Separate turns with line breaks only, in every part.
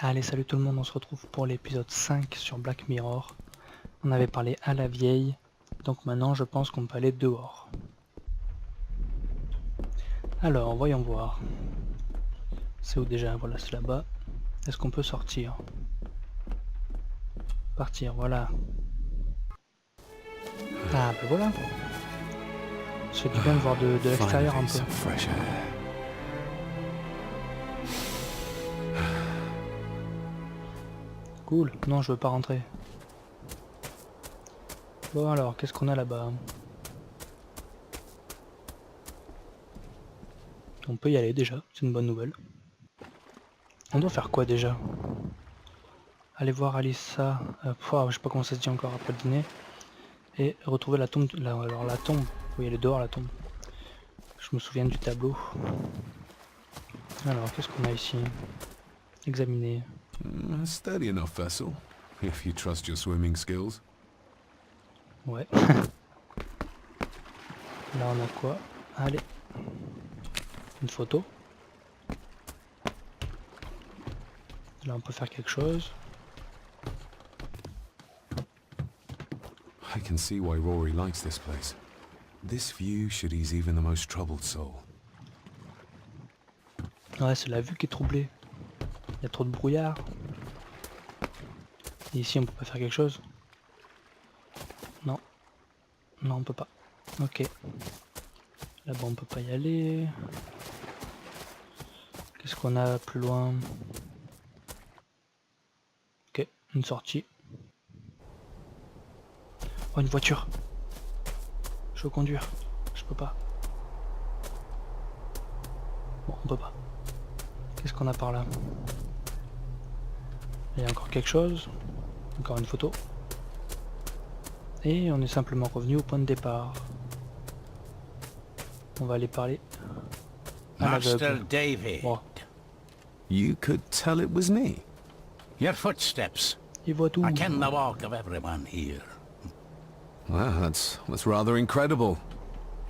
Allez, salut tout le monde, on se retrouve pour l'épisode 5 sur Black Mirror. On avait parlé à la vieille, donc maintenant je pense qu'on peut aller dehors. Alors, voyons voir. C'est où déjà? Voilà, c'est là-bas. Est-ce qu'on peut sortir? Partir, voilà. Ah, ben voilà. Ça fait du bien de voir de l'extérieur un peu. Cool, non je veux pas rentrer. Bon alors, qu'est-ce qu'on a là-bas? On peut y aller déjà, c'est une bonne nouvelle. On doit faire quoi déjà? Aller voir Alissa, je sais pas comment ça se dit encore après le dîner. Et retrouver la tombe, alors la tombe, oui elle est dehors la tombe. Je me souviens du tableau. Alors qu'est-ce qu'on a ici? Examiner.
Steady enough vessel, if you trust your swimming skills.
Ouais. Là on a quoi? Allez. Une photo. Là on peut faire quelque chose.
I can see why Rory likes this place. This view should ease even the most troubled soul.
Ouais, c'est la vue qui est troublée. Il y a trop de brouillard. Et ici on peut pas faire quelque chose? Non. Non on peut pas. Ok. Là-bas on peut pas y aller. Qu'est-ce qu'on a plus loin? Ok, une sortie. Oh, une voiture. Je veux conduire. Je peux pas. Bon, on peut pas. Qu'est-ce qu'on a par là? Il y a encore quelque chose. Encore une photo. Et on est simplement revenu au point de départ. On va aller parler à l'aveugle.
David.
Oh,
You could tell it was me.
Your footsteps.
il voit tout.
I ken the walk of everyone here.
Well, that's rather incredible.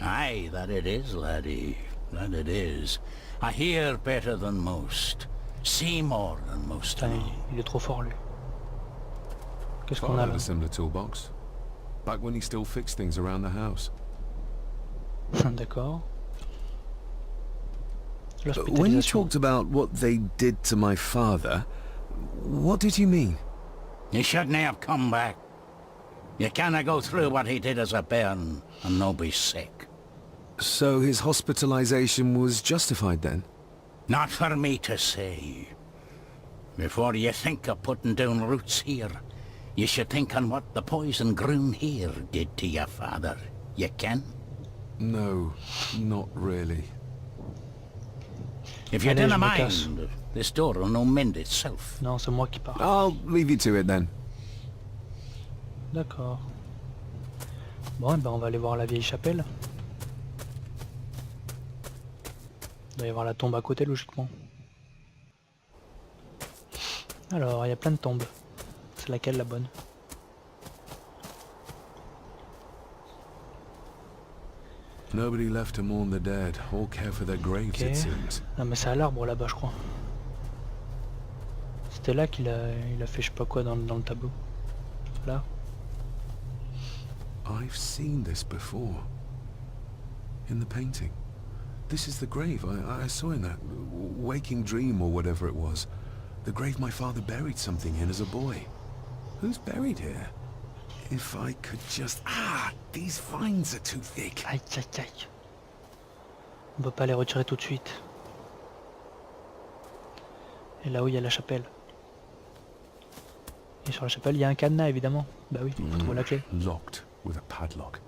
Aye, that it is, laddie. That it is. I hear better than most. See more than most.
Putain, il est trop fort lui. Qu'est-ce qu'on
Father
a
had
là?
a similar toolbox. Back when he still fixed things around the house.
D'accord.
When you
L'hospitalisation.
talked about what they did to my father, what did you mean?
You shouldn't have come back. You canna go through what he did as a bairn and no be sick.
So his hospitalization was justified then?
Not for me to say. Before you think of putting down roots here, you should think on what the poison grown here did to your father. You can?
No, not really.
If you
Allez,
didn't
je me casse.
mind, this door will no mend itself.
Non, c'est moi qui pars.
I'll leave you to it then.
D'accord. Bon, ben on va aller voir la vieille chapelle. Il doit y avoir la tombe à côté logiquement. Alors, il y a plein de tombes. C'est laquelle la bonne?
Nobody left to mourn the dead or care for their graves,
Ok.
it seems.
Non mais c'est à l'arbre là-bas je crois. C'était là qu'il a fait je sais pas quoi dans le tableau. Là.
I've seen this before. In the painting. This is the grave I saw in that waking dream or whatever it was. The grave my father buried something in as a boy. Who's buried here? If I could just... Ah! These vines are too thick.
Aïe aïe aïe. On peut pas les retirer tout de suite. Et là où il y a la chapelle. Et sur la chapelle il y a un cadenas évidemment. Bah oui, faut trouver la clé.
Locked with a padlock.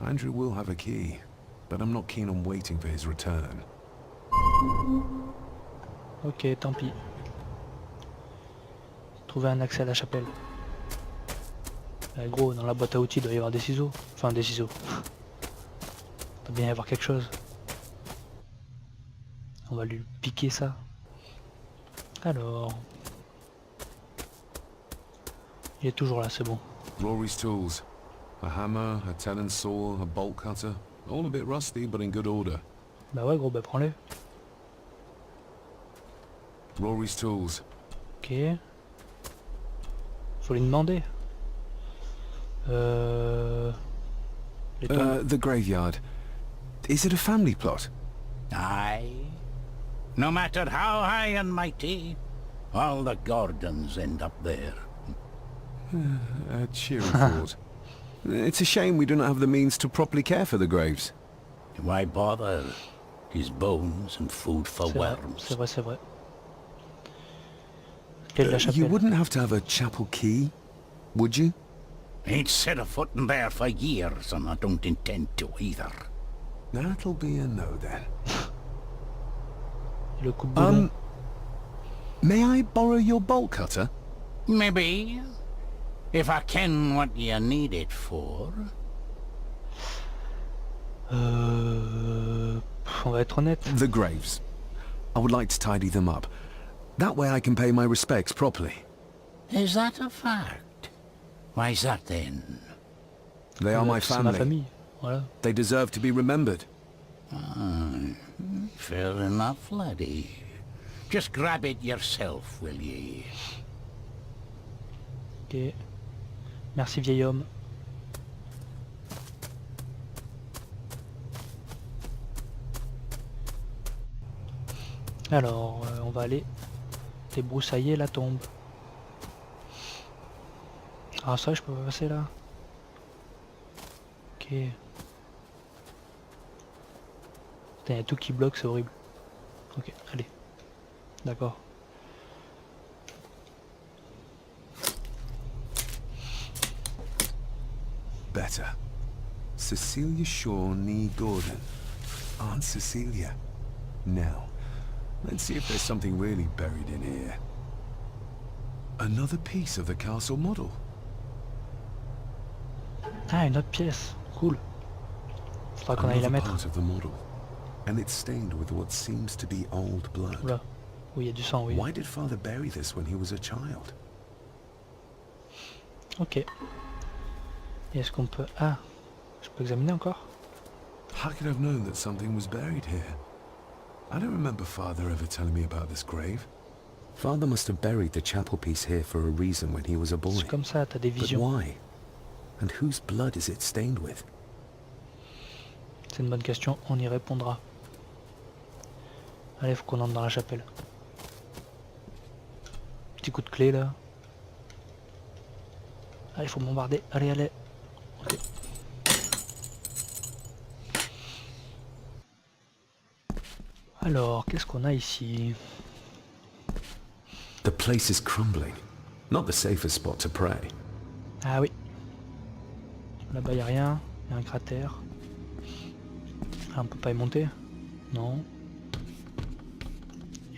Andrew will have a key, but I'm not keen on waiting for his return.
Ok, tant pis. Trouver un accès à la chapelle. Gros, dans la boîte à outils, il doit y avoir des ciseaux. Enfin, des ciseaux. Il doit bien y avoir quelque chose. On va lui piquer ça. Alors... Il est toujours là, c'est bon.
Rory's tools. A hammer, a talon saw, a bolt cutter. All a bit rusty, but in good order.
Bah ouais, gros, bah prends-le.
Rory's tools.
Ok. Faut lui demander. Les tombes.
The graveyard. Is it a family plot?
Aye. No matter how high and mighty, all the Gordons end up there.
A cheery thought. It's a shame we do not have the means to properly care for the graves.
Why bother? His bones and food for
C'est vrai,
worms.
c'est vrai, c'est vrai. Quelle est la
You
chapelle?
wouldn't have to have a chapel key, would you?
Ain't set a foot in there for years, and I don't intend to either.
That'll be a no then.
Le coupe-boulon.
May I borrow your bolt cutter?
Maybe. If I ken what you need it for.
On va être honnête.
The graves. I would like to tidy them up. That way I can pay my respects properly.
Is that a fact? Why's that then?
They are my
C'est ma
family.
famille. Voilà.
They deserve to be remembered.
Fair enough, laddie. Just grab it yourself, will ye?
Ok. Merci vieil homme. Alors, on va aller débroussailler la tombe. Ah ça, je peux pas passer là. Ok. Putain, y a tout qui bloque, c'est horrible. Ok, allez. D'accord.
Better. Cecilia Shaw Nee Gordon. Aunt Cecilia. Now, let's see if there's something really buried in here. Another piece of the castle model.
Ah, une autre pièce. Cool. Faudra qu'on aille la
Another
mettre.
part of the model. And it's stained with what seems to be old blood.
Oula. Oui, il y a du sang, oui.
Why did Father bury this when he was a child?
Ok. Et est-ce qu'on peut... Ah, je peux examiner encore?
How could I have known that something was buried here? I don't remember Father ever telling me about this grave. Father must have buried the chapel piece here for a reason when he was a boy.
C'est comme ça, t'as des
But
visions.
why? And whose blood is it stained with?
C'est une bonne question, on y répondra. Allez, faut qu'on entre dans la chapelle. Petit coup de clé là. Allez, faut bombarder. Allez, allez. Ok. Alors, qu'est-ce qu'on a ici?
The place is crumbling. Not the safest spot to pray.
Ah oui. Là-bas, y a rien. Y a un cratère. Ah, on peut pas y monter? Non.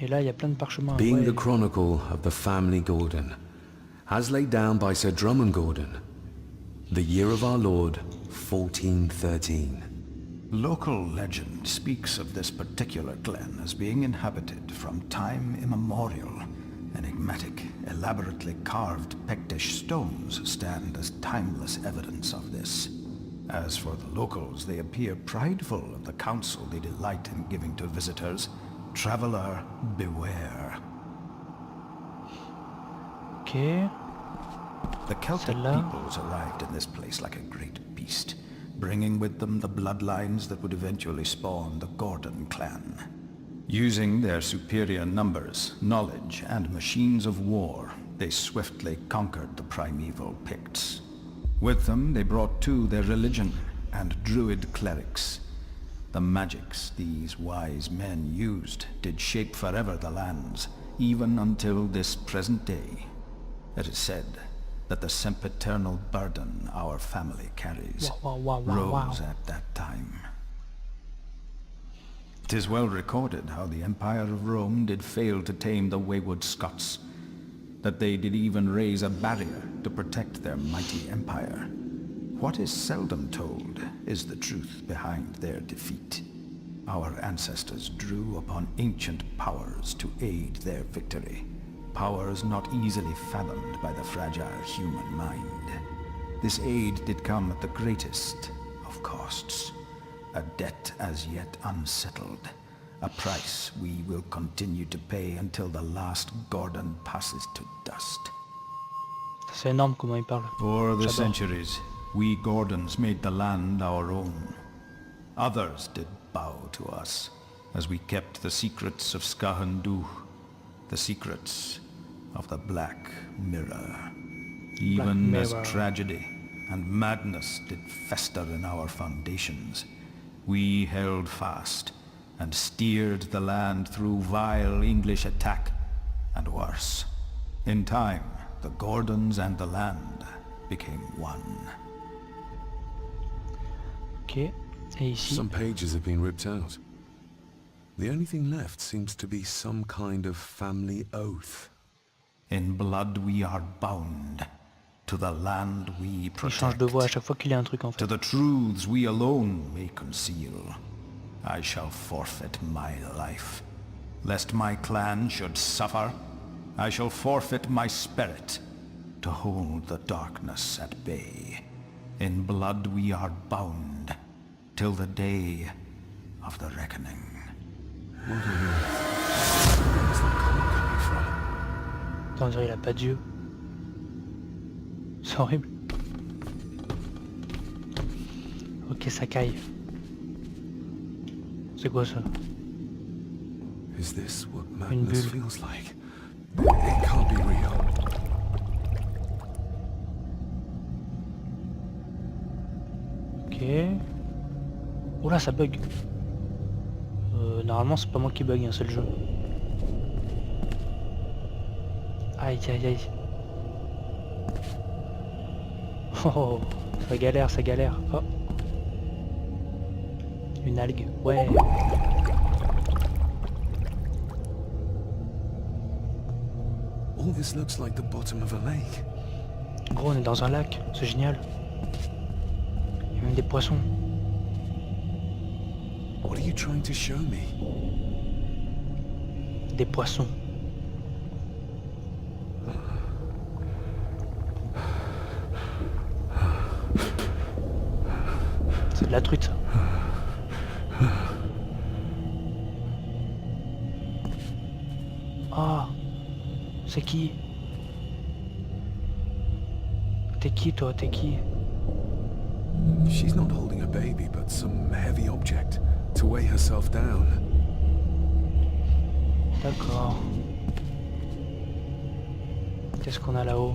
Et là, il y a plein de parchemins.
Being
Ouais.
the chronicle of the family Gordon, as laid down by Sir Drummond Gordon, the year of our Lord, 1413.
Local legend speaks of this particular glen as being inhabited from time immemorial. Enigmatic, elaborately carved Pictish stones stand as timeless evidence of this. As for the locals, they appear prideful of the counsel they delight in giving to visitors. Traveler, beware.
Ok.
The Celtic
Celle-là.
peoples arrived in this place like a great beast, bringing with them the bloodlines that would eventually spawn the Gordon clan. Using their superior numbers, knowledge, and machines of war, they swiftly conquered the primeval Picts. With them, they brought too their religion and druid clerics. The magics these wise men used did shape forever the lands, even until this present day. It is said that the sempiternal burden our family carries
Wow.
rose at that time. 'Tis well recorded how the Empire of Rome did fail to tame the wayward Scots, that they did even raise a barrier to protect their mighty empire. What is seldom told is the truth behind their defeat. Our ancestors drew upon ancient powers to aid their victory, powers not easily fathomed by the fragile human mind. This aid did come at the greatest of costs, a debt as yet unsettled, A price we will continue to pay until the last Gordon passes to dust.
C'est énorme comment il parle.
For the
J'adore.
centuries, we Gordons made the land our own. Others did bow to us, as we kept the secrets of Skahandu, the secrets of the Black Mirror. Even as
Mirror.
tragedy and madness did fester in our foundations, we held fast and steered the land through vile English attack and worse. In time, the Gordons and the land became one.
Ok. Et ici.
Some pages have been ripped out. The only thing left seems to be some kind of family oath.
In blood we are bound to the land we
Il change de voix à
protect,
chaque fois qu'il y a un truc en
to
fait.
the truths we alone may conceal. I shall forfeit my life. Lest my clan should suffer, I shall forfeit my spirit to hold the darkness at bay. In blood we are bound till the day of the reckoning.
What on earth? Where's the colour coming from?
Attends, on dirait il a pas d'yeux. C'est horrible. Ok, ça caille. C'est quoi ça?
Is this what
Une
madness
bulle.
feels like? It can't be real.
Ok. Oula, ça bug. Normalement, c'est pas moi qui bug, hein, c'est le jeu. Aïe, aïe, aïe. Oh, ça galère, ça galère. Oh. Une algue, ouais.
All this looks like the bottom of a lake.
Gros, on est dans un lac, c'est génial. Il y a même des poissons.
What are you trying to show me?
Des poissons. C'est de la truite, ça. Ah, c'est qui? T'es qui, toi? T'es qui?
She's not holding a baby, but some heavy object to weigh herself down.
D'accord. Qu'est-ce qu'on a là-haut?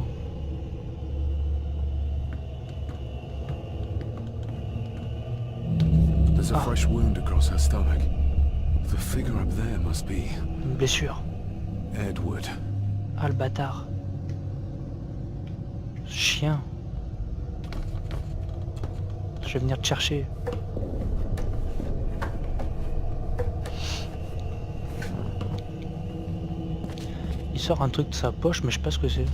There's a
Ah.
fresh wound across her stomach. The figure up there must be
Une blessure.
Edward.
Ah, le bâtard. Chien. Je vais venir te chercher. Il sort un truc de sa poche, mais je sais pas ce que c'est.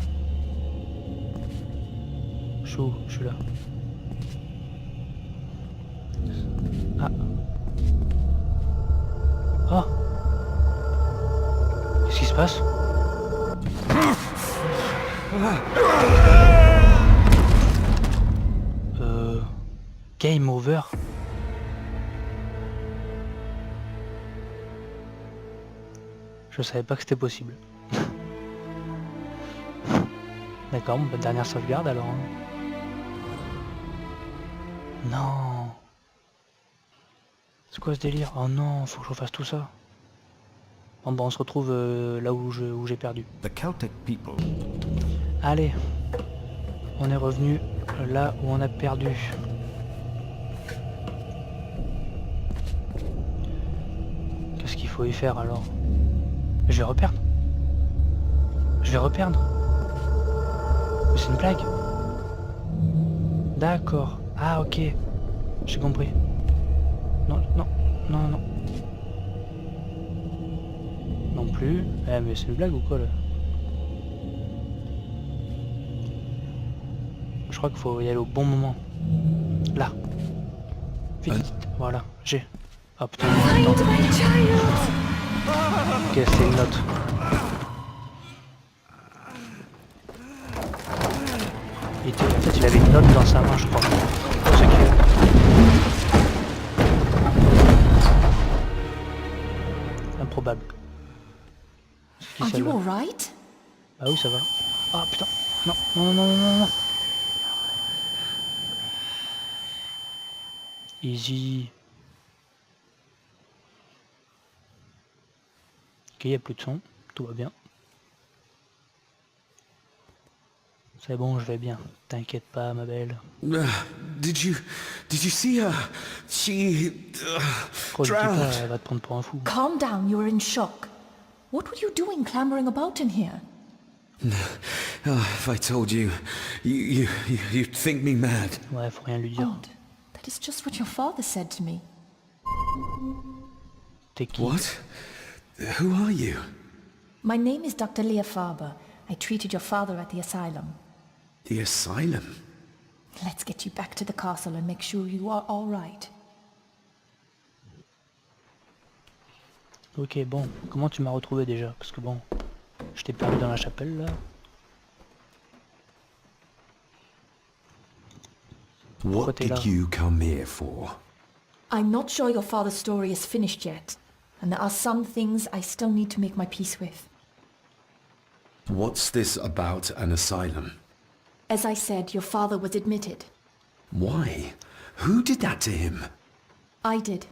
Je suis où? Je suis là. Ah. Oh. Qu'est-ce qui se passe? Game over. Je savais pas que c'était possible. D'accord, bah, dernière sauvegarde alors. Non. C'est quoi ce délire? Oh non, faut que je refasse tout ça. Bon bah on se retrouve là où j'ai perdu.
The Celtic people.
Allez. On est revenu là où on a perdu. Qu'est-ce qu'il faut y faire alors? Je vais reperdre. Je vais reperdre. Mais c'est une blague. D'accord. Ah ok. J'ai compris. Non, non, non, non. Non plus. Eh mais c'est une blague ou quoi là? Je crois qu'il faut y aller au bon moment. Là. Vite, vite. Voilà, j'ai. Ah putain.
Find my child!
Ok, c'est une note. En fait, il avait une note dans sa main, je crois. C'est qui improbable. C'est qui
Are you
celle-là?
alright?
Ah oui, ça va. Ah putain. Non, non, non, non, non, non. Easy. Ok, il n'y a plus de son. Tout va bien. C'est bon, je vais bien. T'inquiète pas, ma belle.
Did you see her? She
Oh, je dis pas,
drowned.
elle va te prendre pour un fou.
Calm down, you are in shock. What were you doing clambering about in here?
If I told you, you'd think me mad.
Ouais, faut rien lui dire.
Odd. That is just what your father said to me.
T'es qui?
What? Who are you?
My name is Dr. Leah Farber. I treated your father at the asylum.
The asylum?
Let's get you back to the castle and make sure you are all right.
Ok, bon. Comment tu m'as retrouvé déjà? Parce que bon, je t'ai perdu dans la chapelle là.
What
t'es là?
did you come here for?
I'm not sure your father's story is finished yet, and there are some things I still need to make my peace with.
What's this about an asylum?
As I said, your father was admitted.
Why? Who did that to him?
I did,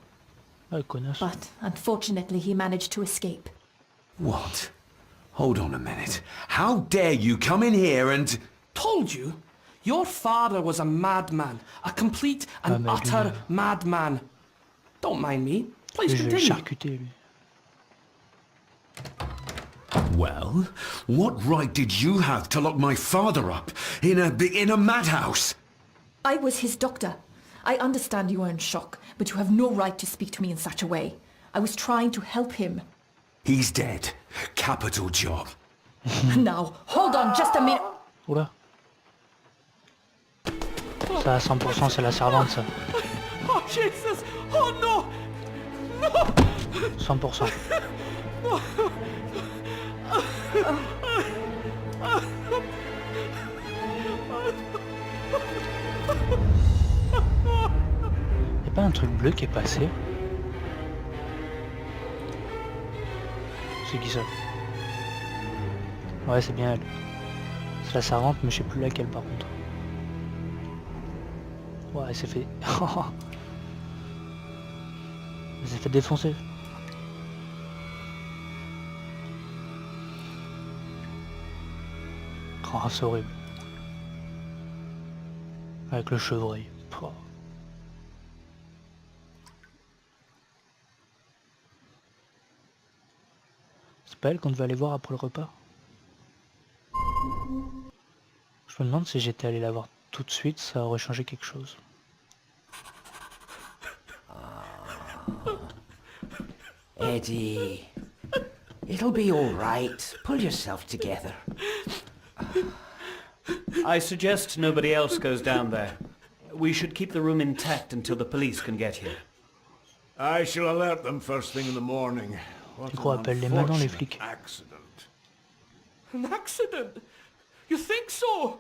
Ah, connasse.
but unfortunately he managed to escape.
What? Hold on a minute. How dare you come in here and...
Told you? Your father was a madman. A complete and
mais lui,
utter madman. Don't mind me. Please
Je vais le
continue.
charcuter lui.
Well, what right did you have to lock my father up in a madhouse?
I was his doctor. I understand you are in shock, but you have no right to speak to me in such a way. I was trying to help him.
He's dead. Capital job.
Now, hold on just a minute.
Oula. Ça à 100% c'est la servante ça.
Oh, Jesus! Oh, no!
100%. Y'a pas un truc bleu qui est passé? C'est qui ça? Ouais, c'est bien elle. C'est la servante, mais je sais plus laquelle par contre. Ouais, elle s'est fait... elle s'est fait défoncer. Oh, c'est horrible. Avec le chevreuil. Pouah. C'est pas elle qu'on devait aller voir après le repas? Je me demande si j'étais allé la voir tout de suite, ça aurait changé quelque chose.
Eddie, it'll be all right. Pull yourself together.
I suggest nobody else goes down there. We should keep the room intact until the police can get here.
I shall alert them first thing in the morning. What
Tu crois,
an
appelle-les maintenant les
unfortunate
flics.
accident.
An accident? You think so?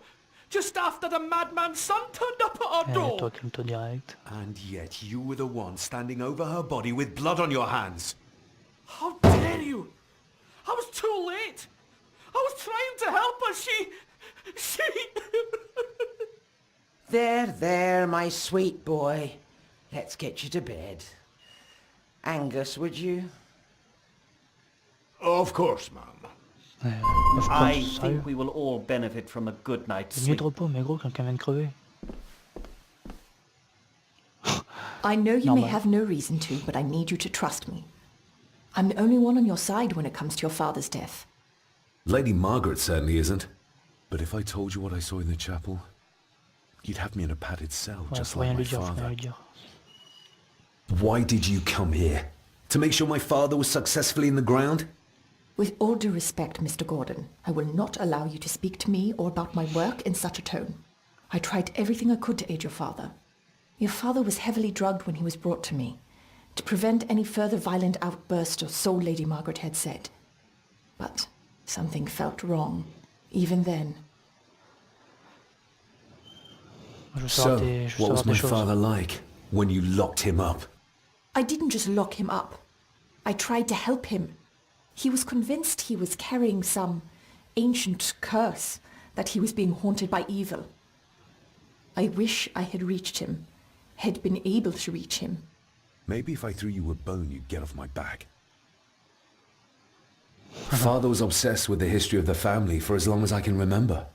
Just after the madman's son turned up at our
Eh,
door?
toi, calme-toi direct.
And yet you were the one standing over her body with blood on your hands.
How dare you! I was too late! I was trying to help her, she...
There, my sweet boy. Let's get you to bed. Angus, would you?
Of course, ma'am.
Of
I
course, sérieux.
think we will all benefit from a good night's
C'est mieux
sleep.
de repos, mais gros, quelqu'un vient de crever.
I know you may
Normal.
have no reason to, but I need you to trust me. I'm the only one on your side when it comes to your father's death.
Lady Margaret certainly isn't. But if I told you what I saw in the chapel, you'd have me in a padded cell,
Ouais,
just
faut
like
rien
my
lui dire, faut rien
father.
lui dire.
Why did you come here? To make sure my father was successfully in the ground?
With all due respect, Mr. Gordon, I will not allow you to speak to me or about my work in such a tone. I tried everything I could to aid your father. Your father was heavily drugged when he was brought to me, to prevent any further violent outburst, or so Lady Margaret had said. But something felt wrong, even then.
Je veux
So,
savoir des, je veux
what was
savoir
my
des choses.
father like when you locked him up?
I didn't just lock him up. I tried to help him. He was convinced he was carrying some ancient curse, that he was being haunted by evil. I wish I had reached him, had been able to reach him.
Maybe if I threw you a bone, you'd get off my back. Father was obsessed with the history of the family for as long as I can remember.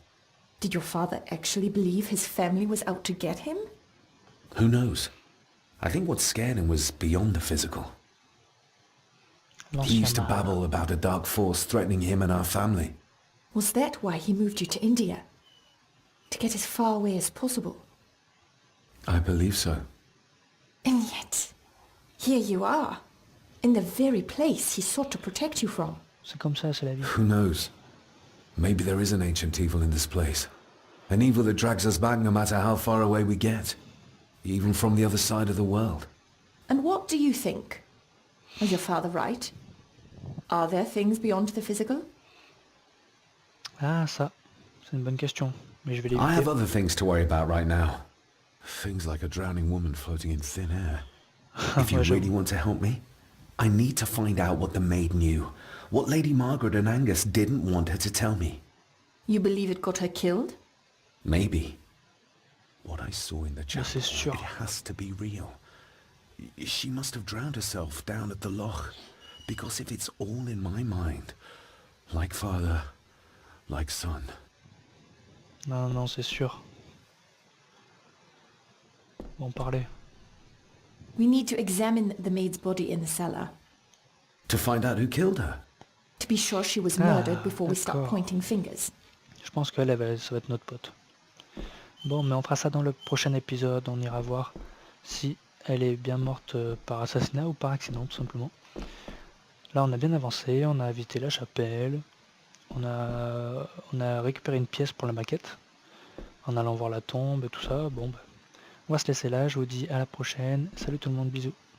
Did your father actually believe his family was out to get him?
Who knows? I think what scared him was beyond the physical. He used to babble about a dark force threatening him and our family.
Was that why he moved you to India? To get as far away as possible?
I believe so.
And yet, here you are, in the very place he sought to protect you from.
C'est comme ça, c'est la vie.
Who knows? Maybe there is an ancient evil in this place. An evil that drags us back no matter how far away we get. Even from the other side of the world.
And what do you think? Was your father right? Are there things beyond the physical?
Ah, ça, c'est une bonne question, mais je vais
I have
l'éviter.
other things to worry about right now. Things like a drowning woman floating in thin air. If you
Ouais,
really
j'avoue.
want to help me, I need to find out what the maid knew. What Lady Margaret and Angus didn't want her to tell me.
You believe it got her killed?
Maybe. What I saw in the chapel,
c'est sûr.
it has to be real. She must have drowned herself down at the loch. Because if it's all in my mind, like father, like son.
Non, non, c'est sûr. Bon, parlez.
We need to examine the maid's body in the cellar.
To find out who killed her.
To be sure she was
Ah,
murdered before we start
d'accord.
pointing fingers.
Je pense qu'elle, ça va être notre pote. Bon, mais on fera ça dans le prochain épisode. On ira voir si elle est bien morte par assassinat ou par accident, tout simplement. Là, on a bien avancé. On a visité la chapelle. On a récupéré une pièce pour la maquette. En allant voir la tombe et tout ça. Bon, bah, on va se laisser là. Je vous dis à la prochaine. Salut tout le monde, bisous.